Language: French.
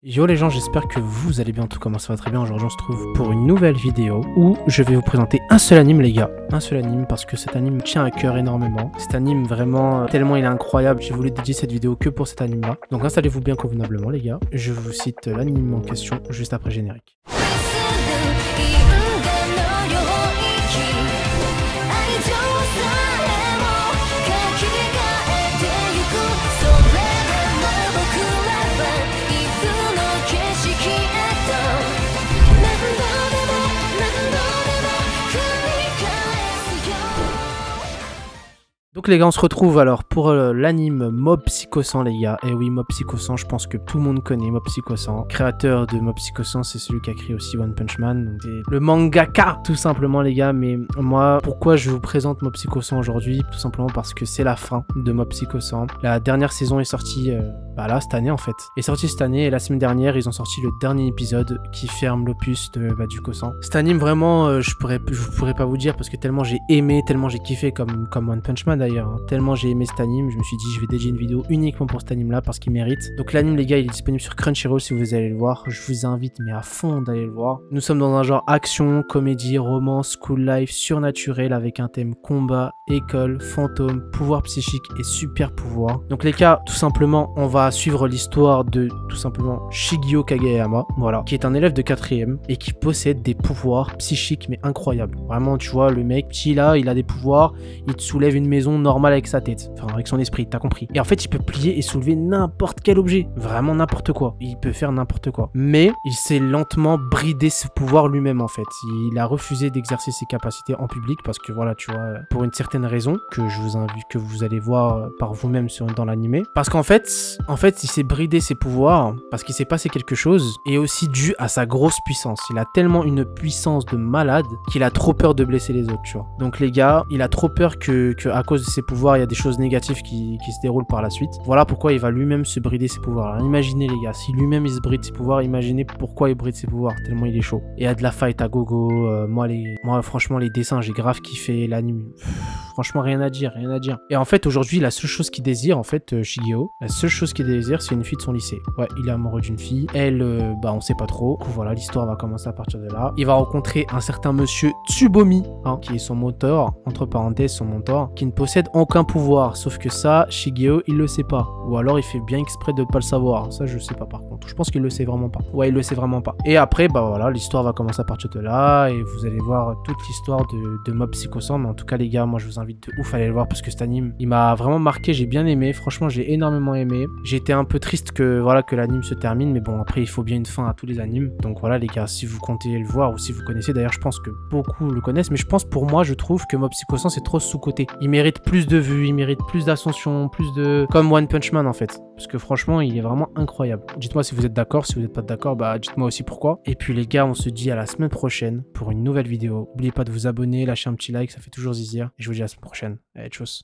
Yo les gens, j'espère que vous allez bien, tout comment ça va très bien. Aujourd'hui on se trouve pour une nouvelle vidéo où je vais vous présenter un seul anime les gars. Un seul anime parce que cet anime me tient à cœur énormément. Cet anime vraiment, tellement il est incroyable, j'ai voulu dédier cette vidéo que pour cet anime là. Donc installez-vous bien convenablement les gars. Je vous cite l'anime en question juste après le générique. Donc les gars, on se retrouve alors pour l'anime Mob Psycho 100 les gars. Et oui, Mob Psycho 100, je pense que tout le monde connaît Mob Psycho 100. Créateur de Mob Psycho 100, c'est celui qui a créé aussi One Punch Man. Donc c'est le mangaka, tout simplement les gars. Mais moi, pourquoi je vous présente Mob Psycho 100 aujourd'hui? Tout simplement parce que c'est la fin de Mob Psycho 100. La dernière saison est sortie là, cette année en fait. Est sortie cette année et la semaine dernière, ils ont sorti le dernier épisode qui ferme l'opus du Kosan. Cet anime vraiment, je pourrais pas vous dire parce que tellement j'ai aimé, tellement j'ai kiffé comme One Punch Man d'ailleurs. Hein. Tellement j'ai aimé cet anime, je me suis dit je vais dédier une vidéo uniquement pour cet anime là parce qu'il mérite. Donc l'anime les gars, il est disponible sur Crunchyroll si vous allez le voir. Je vous invite mais à fond d'aller le voir. Nous sommes dans un genre action, comédie, romance, school life, surnaturel avec un thème combat, école, fantôme, pouvoir psychique et super pouvoir. Donc les gars, tout simplement, on va suivre l'histoire de tout simplement Shigio Kageyama, voilà, qui est un élève de 4ème et qui possède des pouvoirs psychiques mais incroyables. Vraiment, tu vois, le mec petit là, il a des pouvoirs, il te soulève une maison normale avec sa tête, enfin avec son esprit, t'as compris. Et en fait, il peut plier et soulever n'importe quel objet, vraiment n'importe quoi. Il peut faire n'importe quoi. Mais il s'est lentement bridé ce pouvoir lui-même en fait. Il a refusé d'exercer ses capacités en public parce que voilà, tu vois, pour une certaine raison que je vous invite, que vous allez voir par vous-même dans l'animé. Parce qu'en fait, il s'est bridé ses pouvoirs parce qu'il s'est passé quelque chose et aussi dû à sa grosse puissance. Il a tellement une puissance de malade qu'il a trop peur de blesser les autres, tu vois. Donc les gars, il a trop peur que à cause de ses pouvoirs, il y a des choses négatives qui se déroulent par la suite. Voilà pourquoi il va lui-même se brider ses pouvoirs. Alors imaginez les gars, si lui-même il se bride ses pouvoirs, imaginez pourquoi il bride ses pouvoirs, tellement il est chaud. Et il y a de la fight à gogo. Moi franchement les dessins, j'ai grave kiffé l'anime. Franchement rien à dire. Et en fait aujourd'hui, la seule chose qu'il désire en fait, Shigeo, la seule chose qu'il désire, c'est une fille de son lycée. Ouais, il est amoureux d'une fille. Elle, on sait pas trop. Du coup, voilà, l'histoire va commencer à partir de là. Il va rencontrer un certain monsieur Tsubomi, qui est son mentor, entre parenthèses son mentor, qui ne possède aucun pouvoir. Sauf que ça, Shigeo, il le sait pas. Ou alors il fait bien exprès de pas le savoir. Ça, je sais pas par contre. Je pense qu'il le sait vraiment pas. Ouais, il le sait vraiment pas. Et après, voilà, l'histoire va commencer à partir de là. Et vous allez voir toute l'histoire de Mob Psycho 100. Mais en tout cas, les gars, moi, je vous invite de ouf à aller le voir parce que cet anime, il m'a vraiment marqué. J'ai bien aimé. Franchement, j'ai énormément aimé. J'ai été un peu triste que l'anime se termine, mais bon, après il faut bien une fin à tous les animes. Donc voilà les gars, si vous comptez le voir ou si vous connaissez, d'ailleurs je pense que beaucoup le connaissent, mais je pense, pour moi, je trouve que Mob Psycho 100 c'est trop sous-coté. Il mérite plus de vues, il mérite plus d'ascension, plus de... comme One Punch Man en fait, parce que franchement il est vraiment incroyable. Dites-moi si vous êtes d'accord, si vous n'êtes pas d'accord, dites-moi aussi pourquoi. Et puis les gars, on se dit à la semaine prochaine pour une nouvelle vidéo. N'oubliez pas de vous abonner, lâcher un petit like, ça fait toujours zizir, et je vous dis à la semaine prochaine. Allez, tchuss.